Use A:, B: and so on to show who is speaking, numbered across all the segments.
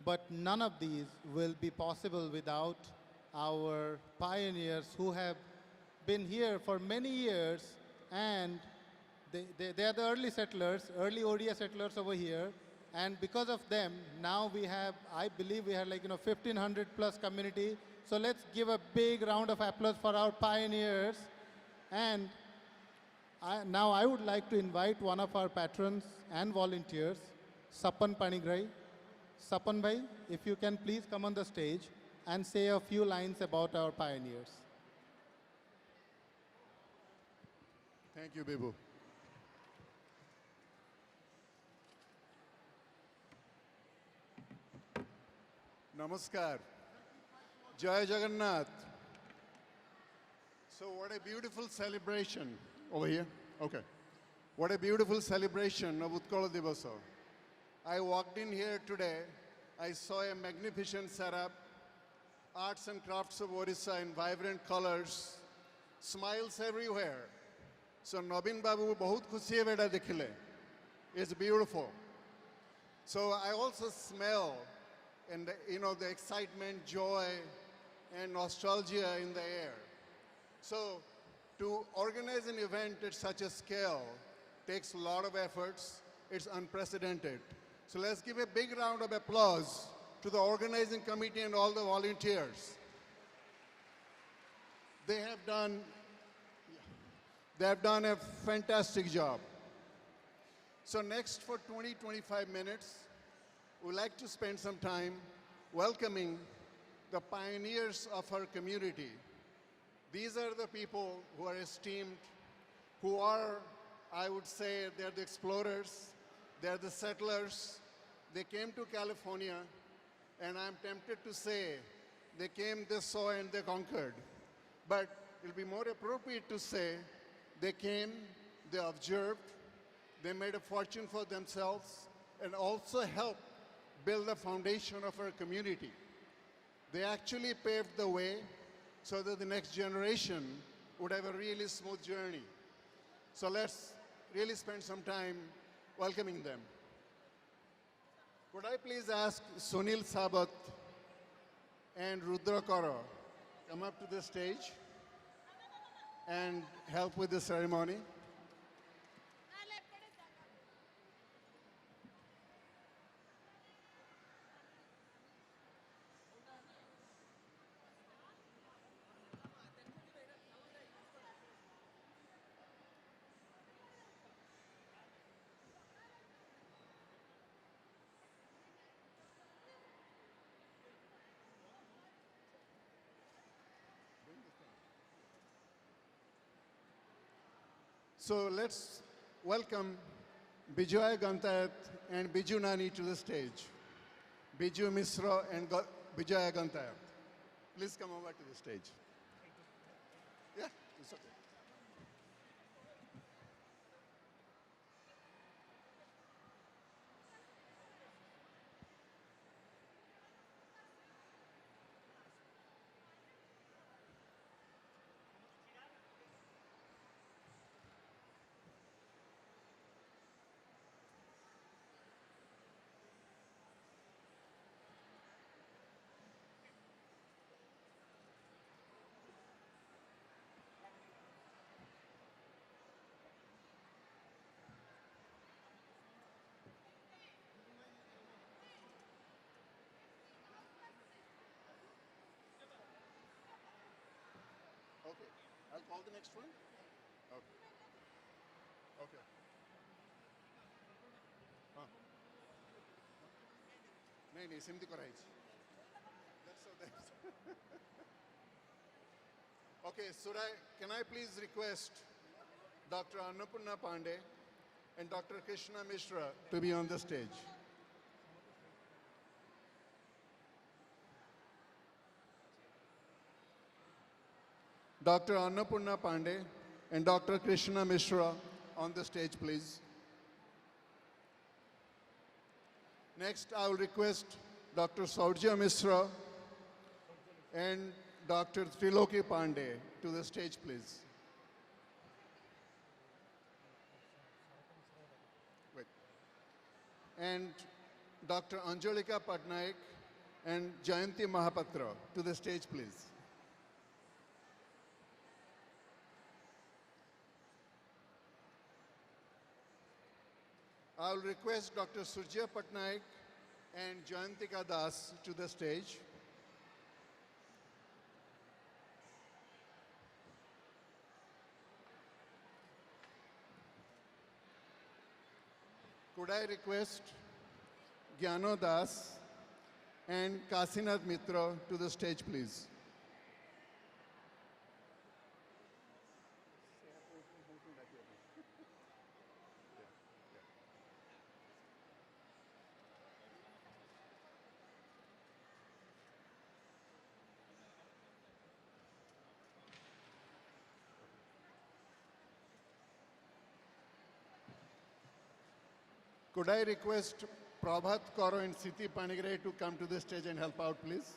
A: But none of these will be possible without our pioneers who have been here for many years, and they are the early settlers, early ODA settlers over here. And because of them, now we have, I believe we have 1,500 plus community. So let's give a big round of applause for our pioneers. And now I would like to invite one of our patrons and volunteers, Sapan Panigrai. Sapan Bhai, if you can please come on the stage and say a few lines about our pioneers.
B: Thank you, Bibu. Namaskar. Jai Jagannath. So what a beautiful celebration. Over here? Okay. What a beautiful celebration of Odisha Dibas. I walked in here today. I saw a magnificent setup, arts and crafts of Odisha in vibrant colors, smiles everywhere. So Nabin Babu bahut khushi hai beta dikhile. It's beautiful. So I also smell and the excitement, joy, and nostalgia in the air. So to organize an event at such a scale takes a lot of efforts. It's unprecedented. So let's give a big round of applause to the organizing committee and all the volunteers. They have done a fantastic job. So next for 20-25 minutes, we'd like to spend some time welcoming the pioneers of our community. These are the people who are esteemed, who are, I would say, they're the explorers, they're the settlers. They came to California, and I'm tempted to say they came, they saw, and they conquered. But it'll be more appropriate to say they came, they observed, they made a fortune for themselves, and also helped build the foundation of our community. They actually paved the way so that the next generation would have a really smooth journey. So let's really spend some time welcoming them. Would I please ask Sunil Sabat and Rudra Kara come up to the stage and help with the ceremony? So let's welcome Bijoy Gantayat and Biju Nani to the stage. Biju Misra and Bijoy Gantayat. Please come over to the stage. Yeah, it's okay. Okay, I'll call the next one. Okay. Okay. नहीं सिमती करायची. That's Okay, can I please request Dr. Annapurna Pandey and Dr. Krishna Mishra to be on the stage? Dr. Annapurna Pandey and Dr. Krishna Mishra on the stage, please. Next, I will request Dr. Saurja Mishra and Dr. Triloki Pandey to the stage, please. Wait. And Dr. Anjalika Patnaik and Jayanti Mahapatra to the stage, please. I will request Dr. Surya Patnaik and Jayantika Das to the stage. Could I request Gyano Das and Kasinath Mitra to the stage, please? Could I request Prabhat Kaur and Siti Panigrai to come to the stage and help out, please?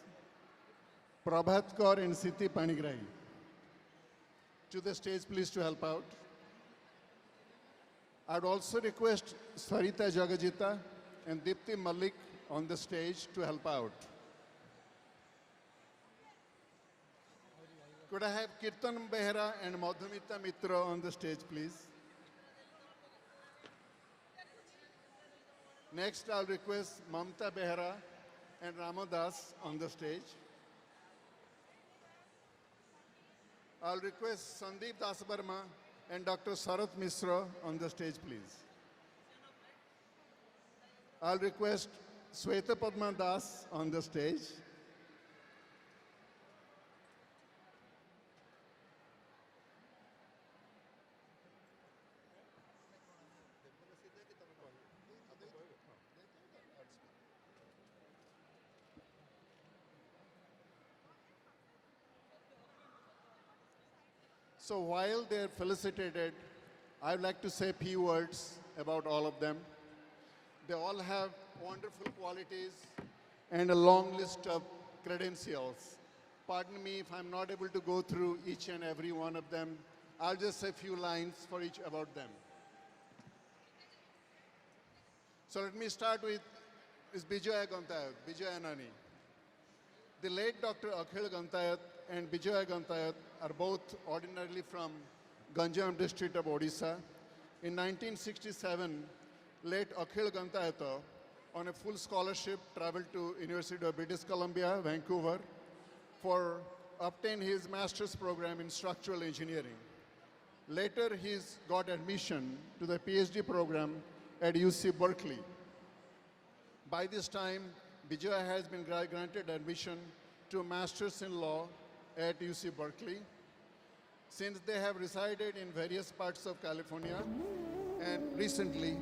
B: Prabhat Kaur and Siti Panigrai to the stage, please, to help out. I'd also request Sarita Jagajita and Dipti Malik on the stage to help out. Could I have Kirtan Behra and Madhumita Mitra on the stage, please? Next, I'll request Mamta Behra and Ramadas on the stage. I'll request Sandeep Das Barma and Dr. Sarath Misra on the stage, please. I'll request Sweta Padma Das on the stage. So while they're felicitated, I'd like to say a few words about all of them. They all have wonderful qualities and a long list of credentials. Pardon me if I'm not able to go through each and every one of them. I'll just say a few lines for each about them. So let me start with Ms. Bijoya Gantayat, Bijoya Nani. The late Dr. Akhil Gantayat and Bijoya Gantayat are both ordinarily from Ganjam district of Odisha. In 1967, late Akhil Gantayat, on a full scholarship, traveled to University of British Columbia, Vancouver, for obtain his master's program in structural engineering. Later, he's got admission to the PhD program at UC Berkeley. By this time, Bijoya has been granted admission to a master's in law at UC Berkeley. Since they have resided in various parts of California, and recently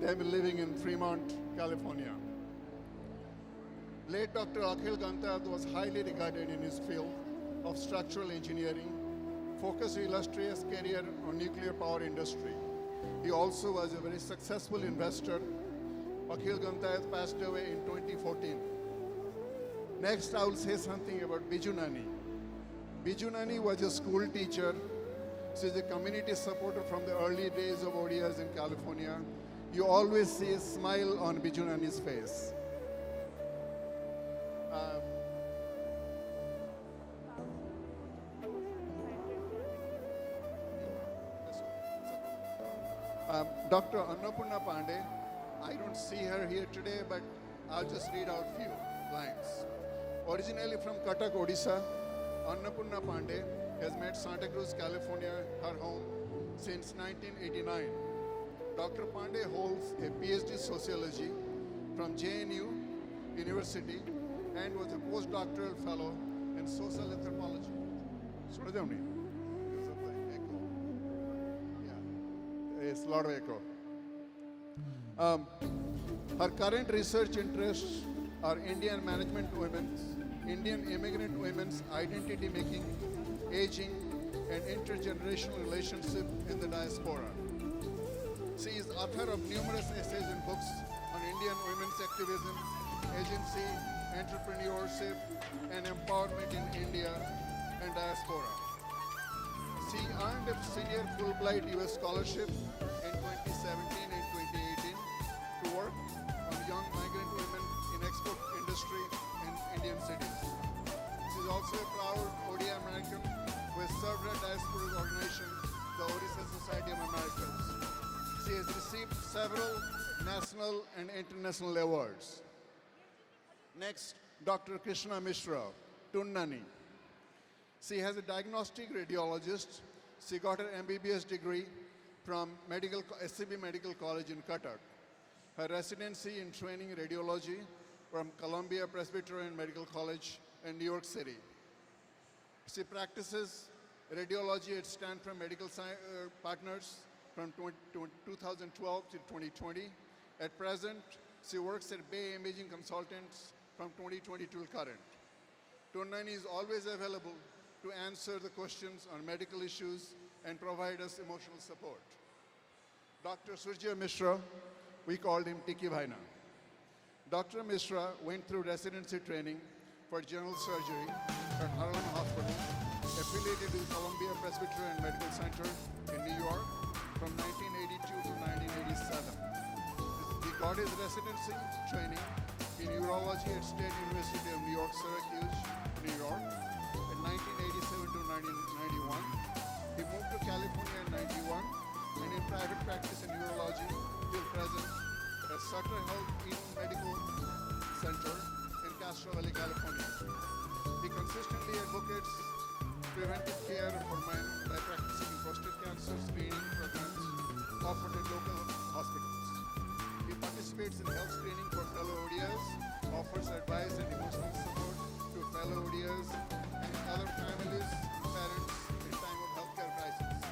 B: they have been living in Fremont, California. Late Dr. Akhil Gantayat was highly regarded in his field of structural engineering, focused his illustrious career on nuclear power industry. He also was a very successful investor. Akhil Gantayat passed away in 2014. Next, I will say something about Biju Nani. Biju Nani was a school teacher. She is a community supporter from the early days of ODIs in California. You always see a smile on Biju Nani's face. Dr. Annapurna Pandey, I don't see her here today, but I'll just read out a few lines. Originally from Cuttack, Odisha, Annapurna Pandey has made Santa Cruz, California, her home since 1989. Dr. Pandey holds a PhD sociology from JNU University and was a postdoctoral fellow in social anthropology. सुन रहे हो नहीं? Because of the echo. Yeah, it's a lot of echo. Her current research interests are Indian management women, Indian immigrant women's identity making, aging, and intergenerational relationship in the diaspora. She is author of numerous essays and books on Indian women's activism, agency, entrepreneurship, and empowerment in India and diaspora. She earned a senior Fulbright US scholarship in 2017 and 2018. history in Indian cities. She is also a proud Odia American who has served her diaspora organization, the Odisha Society of Americans. She has received several national and international awards. Next, Dr. Krishna Mishra, Tunnani. She has a diagnostic radiologist. She got her MBBS degree from SCB Medical College in Cuttack. Her residency in training radiology from Columbia Presbyterian Medical College in New York City. She practices radiology at Stanford Medical Partners from 2012 to 2020. At present, she works at Bay Imaging Consultants from 2020 till current. Tunnani is always available to answer the questions on medical issues and provide us emotional support. Dr. Surya Mishra, we called him Tiki Bhaina. Dr. Mishra went through residency training for general surgery at Harlem Hospital, affiliated with Columbia Presbyterian Medical Center in New York from 1982 to 1987. He got his residency training in urology at State University of New York, Syracuse, New York, in 1987 to 1991. He moved to California in 91 and in private practice in urology till present at Sutter Health Medical Center in Castro Valley, California. He consistently advocates preventive care for men by practicing prostate cancer screening programs offered at local hospitals. He participates in health screening for fellow ODIs, offers advice and emotional support to fellow ODIs and other families, parents in time of healthcare crisis.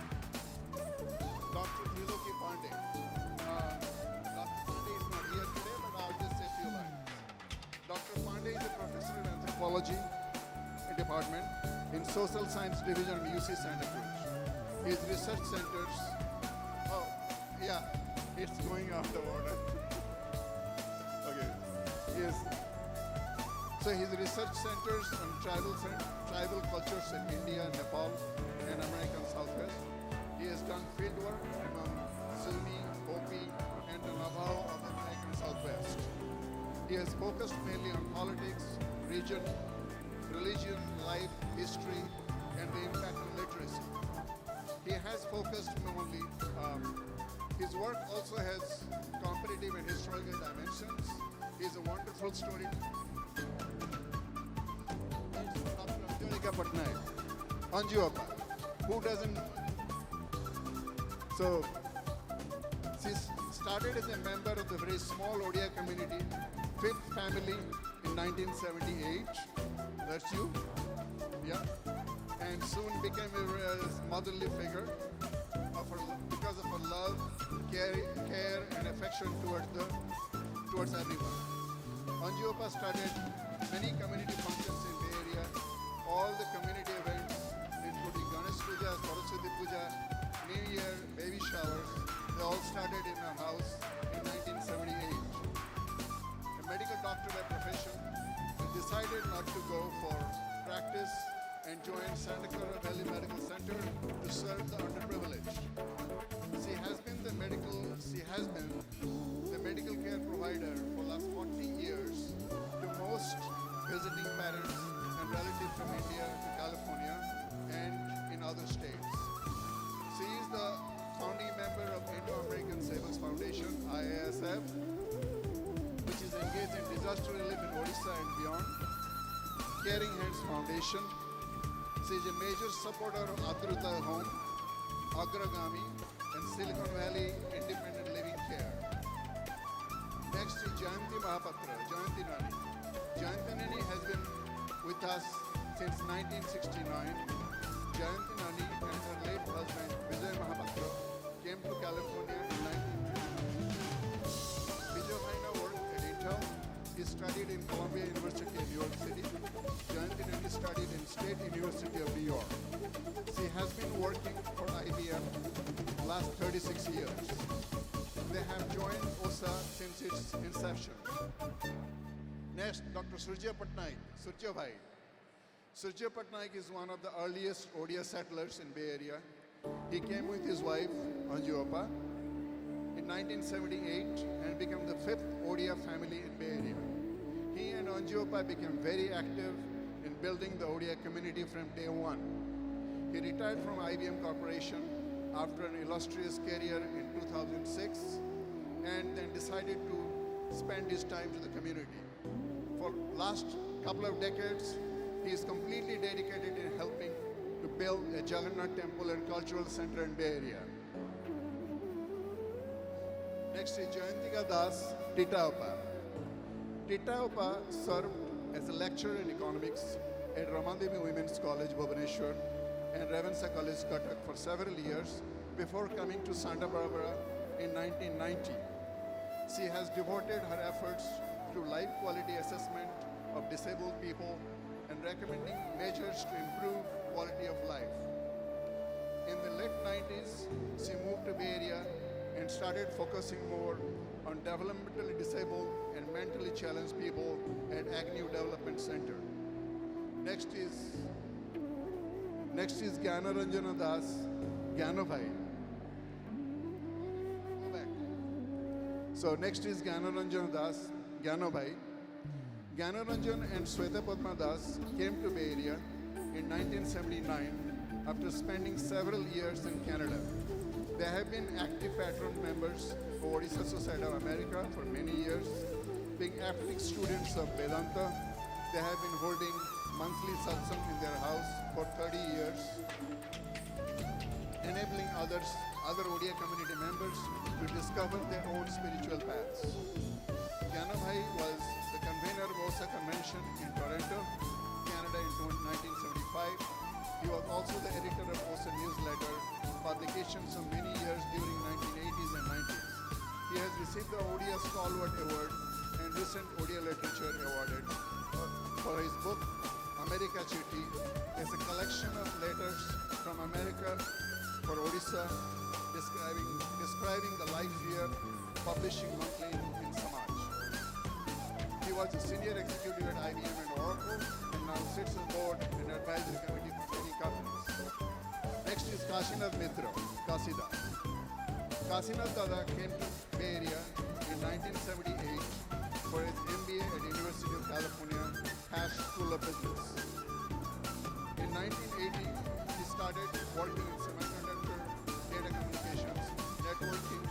B: Dr. Triloki Pandey. Dr. Pandey is not here today, but I'll just say a few lines. Dr. Pandey is a professor in anthropology department in Social Science Division of UC Santa Cruz. His research centers, yeah, it's going off the order. Okay, yes. So his research centers on tribal cultures in India, Nepal, and American Southwest. He has done field work among Sunni, Hopi, and the Navajo of the American Southwest. He has focused mainly on politics, region, religion, life, history, and the impact on literacy. He has focused mainly, his work also has competitive and historical dimensions. He is a wonderful story. Dr. Anjolika Patnaik, Anjuappa, who doesn't, so she started as a member of the very small Odia community, fifth family in 1978. That's you? Yeah. And soon became a motherly figure because of her love, care, and affection towards everyone. Anjuappa started many community functions in the area. All the community events, including Ganesh Puja, Saraswati Puja, New Year, baby showers, they all started in her house in 1978. A medical doctor by profession, decided not to go for practice and joined Santa Clara Valley Medical Center to serve the underprivileged. She has been the medical care provider for the last 40 years to most visiting parents and relatives from India to California and in other states. She is the founding member of Indo-American Savings Foundation, IASF, which is engaged in disaster relief in Odisha and beyond. Caring Hands Foundation. She is a major supporter of Adruta Home, Agragami, and Silicon Valley Independent Living Care. Next is Jayanti Mahapatra, Jayanti Nani. Jayanti Nani has been with us since 1969. Jayanti Nani and her late husband, Vijay Mahapatra, came to California in 1990. Vijay Bhaina worked at Intel. He studied in Columbia University in New York City. Jayanti Nani studied in State University of New York. She has been working for IBM last 36 years. They have joined OSA since its inception. Next, Dr. Surya Patnaik, Surya Bhai. Surya Patnaik is one of the earliest Odia settlers in Bay Area. He came with his wife, Anjuappa, in 1978 and became the fifth Odia family in Bay Area. He and Anjiopa became very active in building the Odia community from day one. He retired from IBM Corporation after an illustrious career in 2006 and then decided to spend his time to the community. For last couple of decades, he is completely dedicated in helping to build a Jagannath temple and cultural center in Bay Area. Next is Jayantika Das Titaupa. Titaupa served as a lecturer in economics at Ramademi Women's College, Bhubaneswar, and Ravenshaw College, Cuttack for several years before coming to Santa Barbara in 1990. She has devoted her efforts to life quality assessment of disabled people and recommending measures to improve quality of life. In the late 90s, she moved to Bay Area and started focusing more on developmentally disabled and mentally challenged people at Agnew Development Center. Next is Gyanaranjana Das Gyanabhai. Go back. So next is Gyanaranjana Das Gyanabhai. Gyanaranjan and Sweta Padma Das came to Bay Area in 1979 after spending several years in Canada. They have been active patron members of Odisha Society of America for many years. Being active students of Vedanta, they have been holding monthly satsang in their house for 30 years, enabling other Odia community members to discover their own spiritual paths. Gyanabhai was the convener of OSA Convention in Toronto, Canada in 1975. He was also the editor of OSA newsletter publications for many years during 1980s and 90s. He has received the Odia Stalwart Award and recent Odia Literature Awarded for his book, America Chitti, is a collection of letters from America for Odisha describing the life here, publishing monthly in Samaj. He was a senior executive at IBM and Oracle and now sits on board and advisory committee for many companies. Next is Kashinath Mitra, Kasidas. Kasinath Dada came to Bay Area in 1978 for his MBA at University of California, Hash School of Business. In 1980, he started working in semiconductor, data communications, networking,